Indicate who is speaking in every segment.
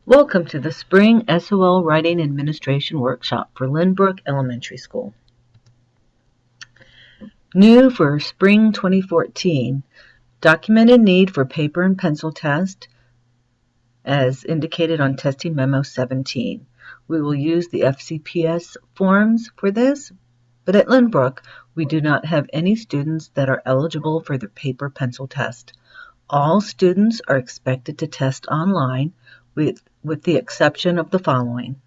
Speaker 1: Welcome to the Spring SOL Writing Administration Workshop for Lynbrook Elementary School. New for Spring 2014, documented need for paper and pencil test as indicated on Testing Memo 17. We will use the FCPS forms for this, but at Lynbrook, we do not have any students that are eligible for the paper pencil test. All students are expected to test online with the exception of the following.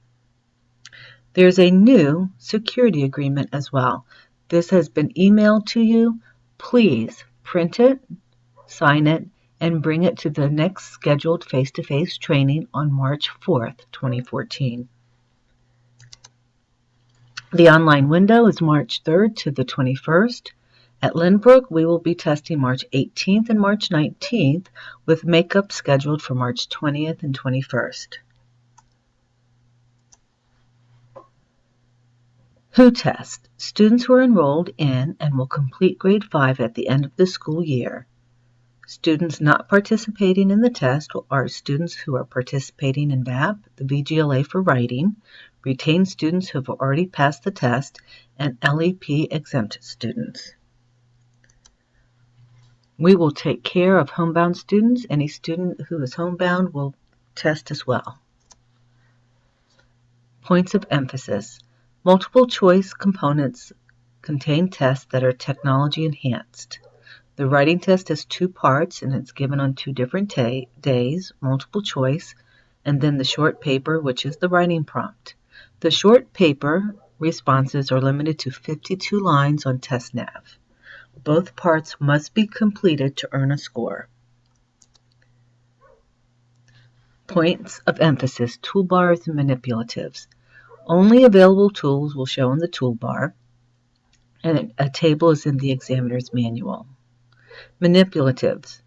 Speaker 1: There's a new security agreement as well. This has been emailed to you. Please print it, sign it, and bring it to the next scheduled face-to-face training on March 4th, 2014. The online window is March 3rd to the 21st. At Lynbrook, we will be testing March 18th and March 19th, with makeup scheduled for March 20th and 21st. Who test? Students who are enrolled in and will complete grade 5 at the end of the school year. Students not participating in the test are students who are participating in VAP, the VGLA for writing, retained students who have already passed the test, and LEP exempt students. We will take care of homebound students. Any student who is homebound will test as well. Points of emphasis. Multiple choice components contain tests that are technology enhanced. The writing test has 2 parts and it's given on 2 different days, multiple choice, and then the short paper, which is the writing prompt. The short paper responses are limited to 52 lines on TestNav. Both parts must be completed to earn a score. Points of emphasis, toolbars and manipulatives. Only available tools will show in the toolbar, and a table is in the examiner's manual. Manipulatives.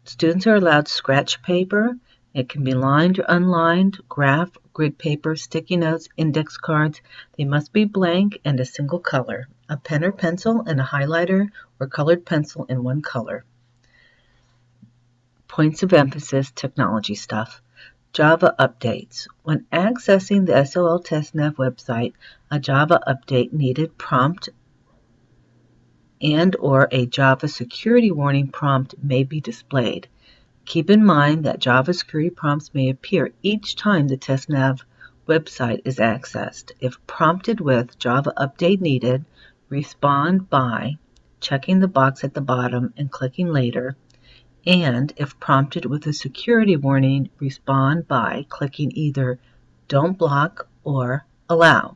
Speaker 1: Students are allowed scratch paper. It can be lined or unlined, graph, grid paper, sticky notes, index cards. They must be blank and a single color. A pen or pencil and a highlighter or colored pencil in one color. Points of emphasis, technology stuff. Java updates. When accessing the SOL TestNav website, a Java update needed prompt and or a Java security warning prompt may be displayed. Keep in mind that Java security prompts may appear each time the TestNav website is accessed. If prompted with Java update needed, respond by checking the box at the bottom and clicking later, and if prompted with a security warning, respond by clicking either don't block or allow.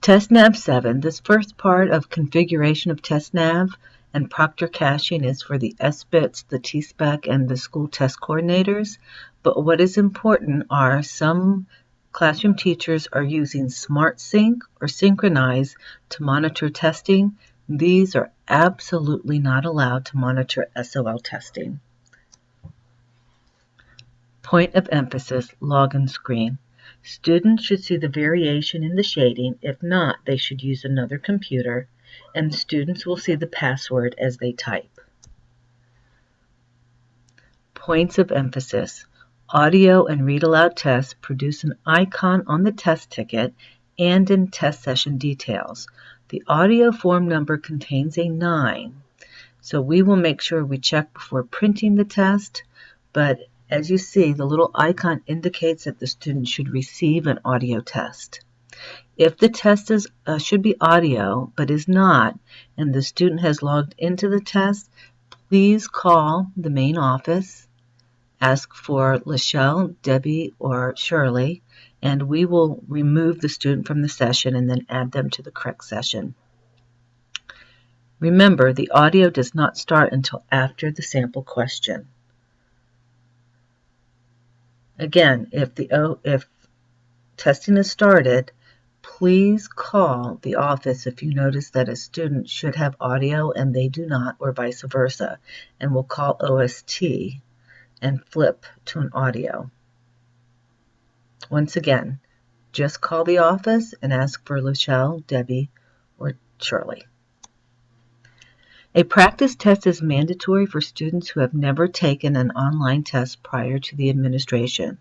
Speaker 1: TestNav 7, this first part of configuration of TestNav and Proctor caching is for the SBITs, the TSPEC, and the school test coordinators. But what is important are some classroom teachers are using SmartSync or Synchronize to monitor testing. These are absolutely not allowed to monitor SOL testing. Point of emphasis, login screen. Students should see the variation in the shading. If not, they should use another computer, and students will see the password as they type. Points of emphasis. Audio and read aloud tests produce an icon on the test ticket and in test session details. The audio form number contains a 9, so we will make sure we check before printing the test, but as you see, the little icon indicates that the student should receive an audio test. If the test should be audio but is not, and the student has logged into the test, please call the main office, ask for Lachelle, Debbie, or Shirley, and we will remove the student from the session and then add them to the correct session. Remember, the audio does not start until after the sample question. Again, if testing is started, please call the office if you notice that a student should have audio and they do not, or vice versa, and we'll call OST and flip to an audio. Once again, just call the office and ask for Lachelle, Debbie, or Shirley. A practice test is mandatory for students who have never taken an online test prior to the administration.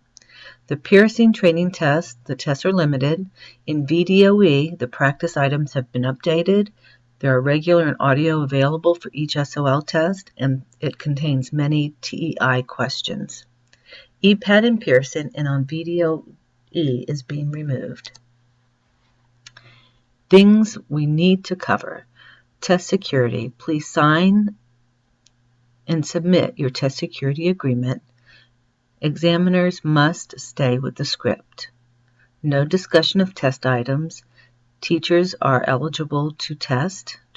Speaker 1: The Pearson training tests, the tests are limited. In VDOE, the practice items have been updated. There are regular and audio available for each SOL test, and it contains many TEI questions. EPAD in Pearson and on VDOE is being removed. Things we need to cover. Test security. Please sign and submit your test security agreement. Examiners must stay with the script. No discussion of test items. Teachers are eligible to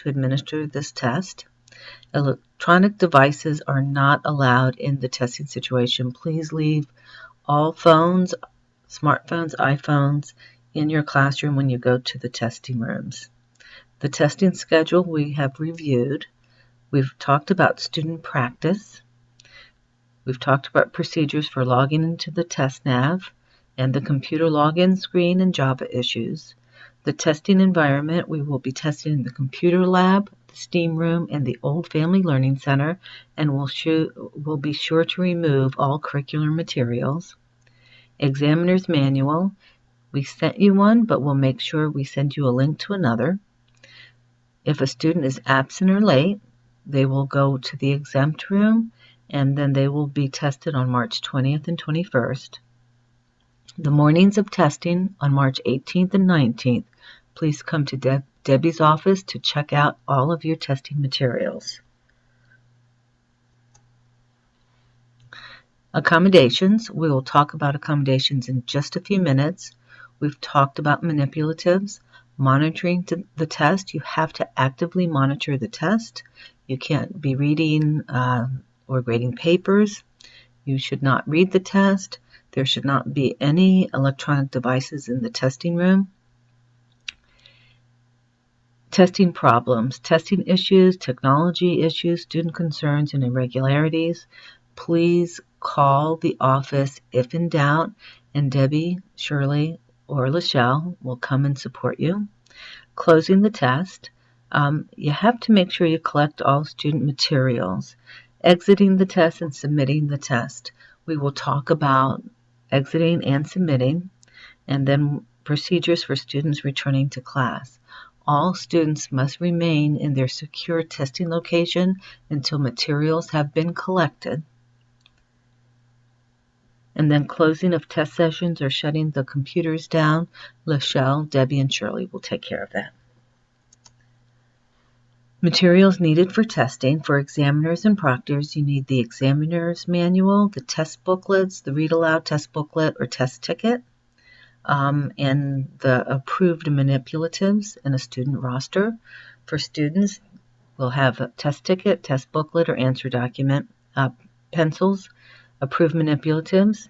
Speaker 1: administer this test. Electronic devices are not allowed in the testing situation. Please leave all phones, smartphones, iPhones in your classroom when you go to the testing rooms. The testing schedule we have reviewed. We've talked about student practice. We've talked about procedures for logging into the TestNav and the computer login screen and Java issues. The testing environment, we will be testing in the computer lab, the STEAM room, and the Old Family Learning Center, and we'll be sure to remove all curricular materials. Examiner's manual, we sent you one, but we'll make sure we send you a link to another. If a student is absent or late, they will go to the exempt room, and then they will be tested on March 20th and 21st. The mornings of testing on March 18th and 19th, please come to Debbie's office to check out all of your testing materials. Accommodations. We will talk about accommodations in just a few minutes. We've talked about manipulatives. Monitoring the test. You have to actively monitor the test. You can't be reading or grading papers. You should not read the test. There should not be any electronic devices in the testing room. Testing problems, testing issues, technology issues, student concerns, and irregularities. Please call the office if in doubt, and Debbie, Shirley, or Lachelle will come and support you. Closing the test. You have to make sure you collect all student materials. Exiting the test and submitting the test. We will talk about exiting and submitting, and then procedures for students returning to class. All students must remain in their secure testing location until materials have been collected. And then closing of test sessions or shutting the computers down. Lachelle, Debbie, and Shirley will take care of that. Materials needed for testing. For examiners and proctors, you need the examiner's manual, the test booklets, the read-aloud test booklet or test ticket, and the approved manipulatives and a student roster. For students, we'll have a test ticket, test booklet, or answer document, pencils, approved manipulatives,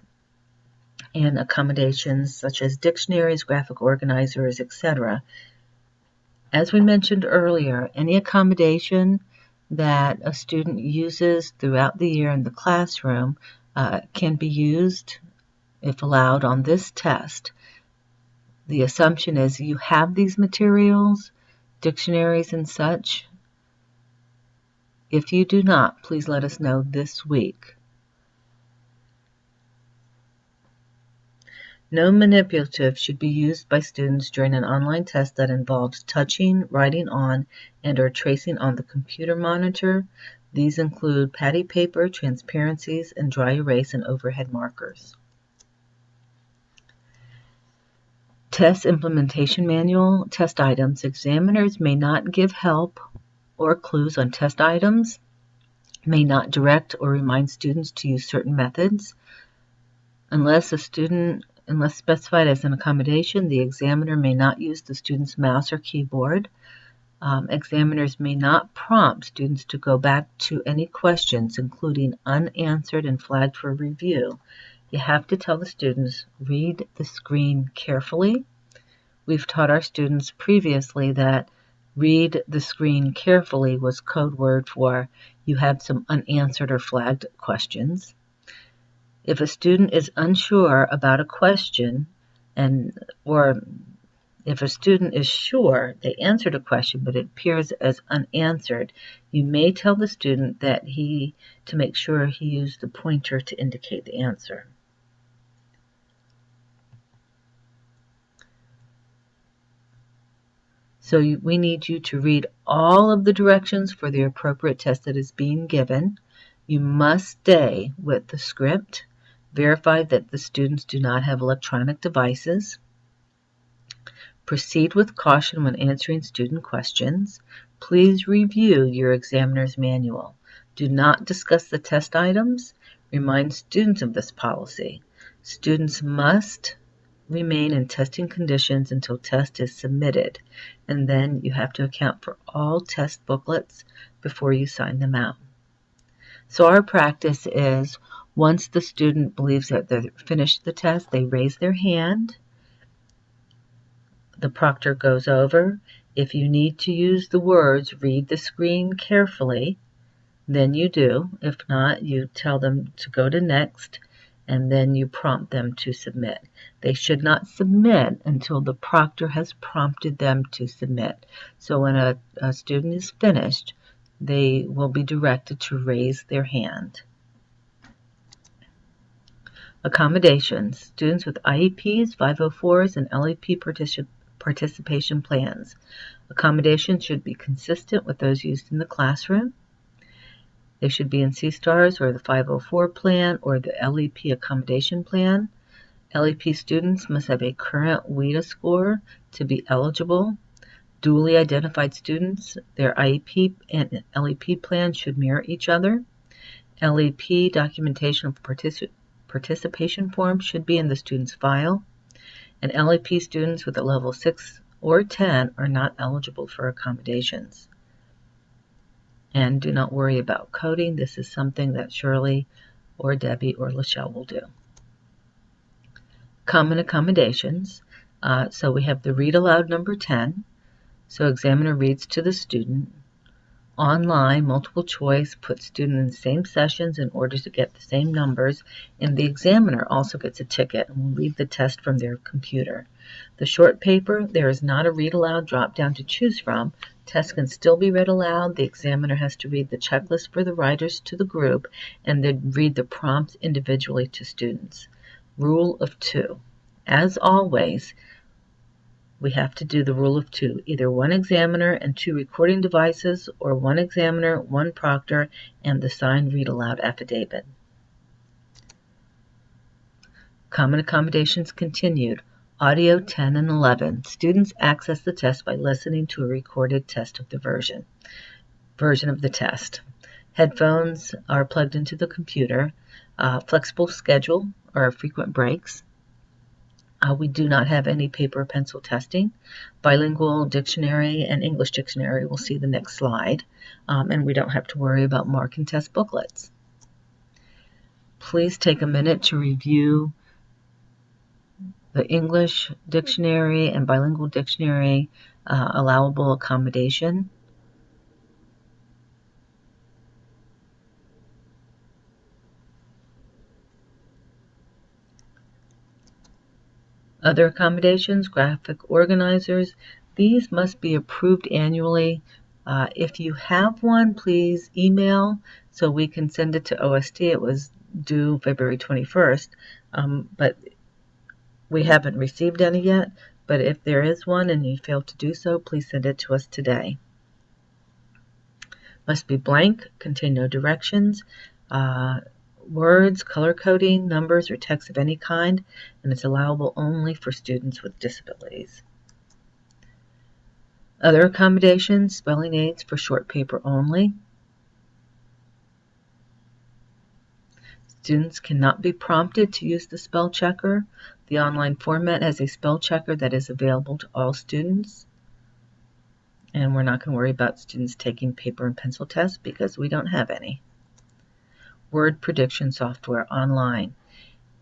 Speaker 1: and accommodations such as dictionaries, graphic organizers, etc. As we mentioned earlier, any accommodation that a student uses throughout the year in the classroom can be used, if allowed, on this test. The assumption is you have these materials, dictionaries and such. If you do not, please let us know this week. No manipulative should be used by students during an online test that involves touching, writing on, and/or tracing on the computer monitor. These include patty paper, transparencies, and dry erase and overhead markers. Test Implementation Manual, Test Items. Examiners may not give help or clues on test items, may not direct or remind students to use certain methods. Unless specified as an accommodation, the examiner may not use the student's mouse or keyboard. Examiners may not prompt students to go back to any questions, including unanswered and flagged for review. You have to tell the students, read the screen carefully. We've taught our students previously that read the screen carefully was code word for you have some unanswered or flagged questions. If a student is unsure about a question or If a student is sure they answered a question but it appears as unanswered, you may tell the student that to make sure he used the pointer to indicate the answer. So we need you to read all of the directions for the appropriate test that is being given. You must stay with the script. Verify that the students do not have electronic devices. Proceed with caution when answering student questions. Please review your examiner's manual. Do not discuss the test items. Remind students of this policy. Students must remain in testing conditions until test is submitted, and then you have to account for all test booklets before you sign them out. So our practice is once the student believes that they've finished the test, they raise their hand. The proctor goes over. If you need to use the words, read the screen carefully, then you do. If not, you tell them to go to next, and then you prompt them to submit. They should not submit until the proctor has prompted them to submit. So when a student is finished, they will be directed to raise their hand. Accommodations. Students with IEPs, 504s, and LEP participation plans. Accommodations should be consistent with those used in the classroom. They should be in C-STARS or the 504 plan or the LEP accommodation plan. LEP students must have a current WIDA score to be eligible. Duly identified students, their IEP and LEP plan should mirror each other. LEP documentation of participation form should be in the student's file. And LEP students with a level 6 or 10 are not eligible for accommodations. And do not worry about coding. This is something that Shirley or Debbie or Lachelle will do. Common accommodations. So we have the read aloud number 10. So examiner reads to the student. Online, multiple choice, puts student in the same sessions in order to get the same numbers, and the examiner also gets a ticket and will read the test from their computer. The short paper, there is not a read aloud drop down to choose from. Tests can still be read aloud. The examiner has to read the checklist for the writers to the group and then read the prompts individually to students. Rule of 2. As always, we have to do the rule of 2, either one examiner and 2 recording devices, or one examiner, 1 proctor, and the signed read-aloud affidavit. Common accommodations continued. Audio 10 and 11. Students access the test by listening to a recorded test of the version of the test. Headphones are plugged into the computer. Flexible schedule or frequent breaks. We do not have any paper or pencil testing. Bilingual dictionary and English dictionary, we'll see the next slide. And we don't have to worry about mark and test booklets. Please take a minute to review the English dictionary and bilingual dictionary allowable accommodation. Other accommodations, graphic organizers, these must be approved annually. If you have one, please email so we can send it to OST. It was due February 21st, but we haven't received any yet. But if there is one and you fail to do so, please send it to us today. Must be blank, contain no directions. Words, color coding, numbers, or text of any kind, and it's allowable only for students with disabilities. Other accommodations, spelling aids for short paper only. Students cannot be prompted to use the spell checker. The online format has a spell checker that is available to all students. And we're not going to worry about students taking paper and pencil tests because we don't have any. Word prediction software online.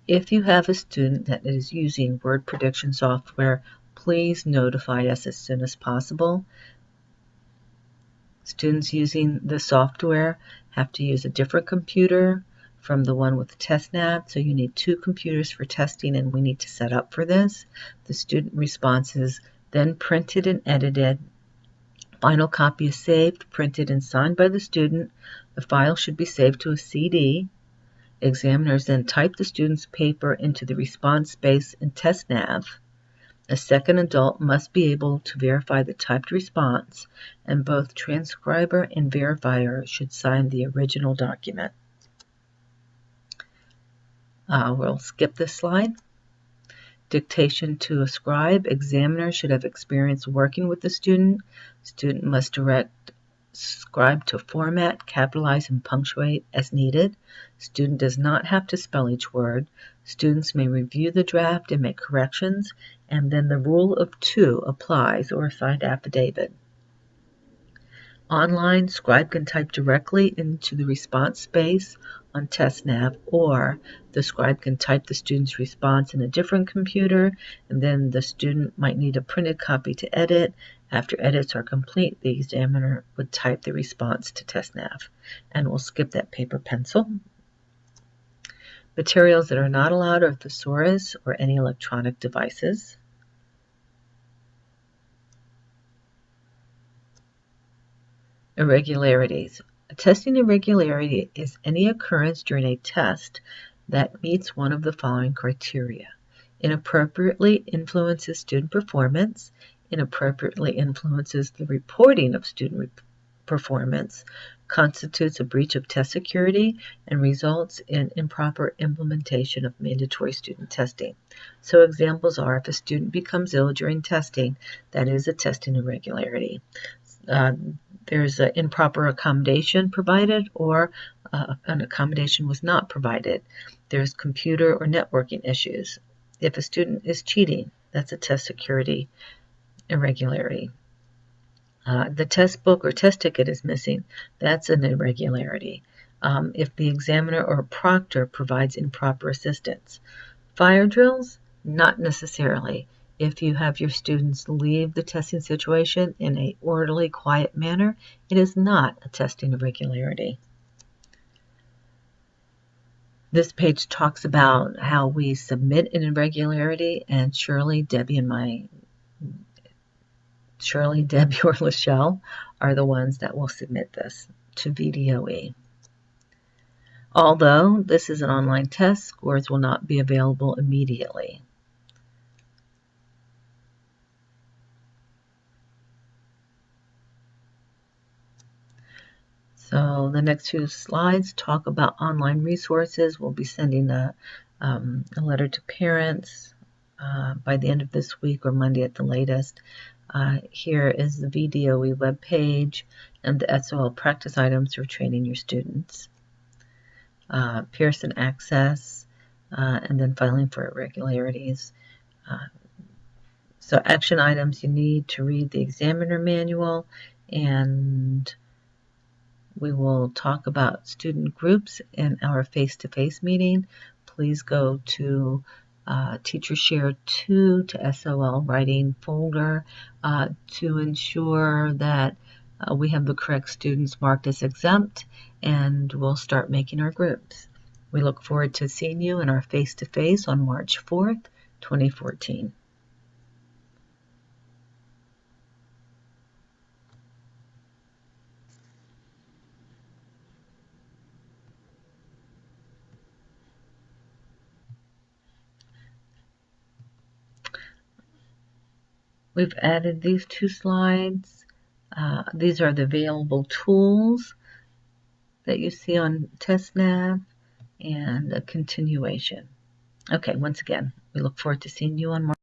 Speaker 1: If you have a student that is using word prediction software, please notify us as soon as possible. Students using the software have to use a different computer from the one with the TestNav, so you need 2 computers for testing, and we need to set up for this. The student responses then printed and edited. Final copy is saved, printed, and signed by the student. The file should be saved to a CD. Examiners then type the student's paper into the response space in TestNav. A second adult must be able to verify the typed response, and both transcriber and verifier should sign the original document. We'll skip this slide. Dictation to a scribe. Examiner should have experience working with the student. Student must direct scribe to format, capitalize, and punctuate as needed. Student does not have to spell each word. Students may review the draft and make corrections, and then the rule of 2 applies, or a signed affidavit. Online, scribe can type directly into the response space on TestNav, or the scribe can type the student's response in a different computer, and then the student might need a printed copy to edit. After edits are complete, the examiner would type the response to TestNav, and we'll skip that paper pencil. Materials that are not allowed are thesaurus or any electronic devices. Irregularities. A testing irregularity is any occurrence during a test that meets one of the following criteria: inappropriately influences student performance, inappropriately influences the reporting of student performance, constitutes a breach of test security, and results in improper implementation of mandatory student testing. So examples are: if a student becomes ill during testing, that is a testing irregularity. There's an improper accommodation provided, or an accommodation was not provided. There's computer or networking issues. If a student is cheating, that's a test security irregularity. The test book or test ticket is missing, that's an irregularity. If the examiner or proctor provides improper assistance. Fire drills, not necessarily. If you have your students leave the testing situation in an orderly, quiet manner, it is not a testing irregularity. This page talks about how we submit an irregularity, and Shirley, Debbie, or Lachelle are the ones that will submit this to VDOE. Although this is an online test, scores will not be available immediately. So the next few slides talk about online resources. We'll be sending a letter to parents by the end of this week or Monday at the latest. Here is the VDOE webpage and the SOL practice items for training your students. Pearson Access, and then filing for irregularities. So action items: you need to read the examiner manual, and we will talk about student groups in our face-to-face meeting. Please go to TeacherShare 2 to SOL writing folder to ensure that we have the correct students marked as exempt, and we'll start making our groups. We look forward to seeing you in our face-to-face on March 4th, 2014. We've added these 2 slides. These are the available tools that you see on TestNav, and a continuation. Okay, once again, we look forward to seeing you on March.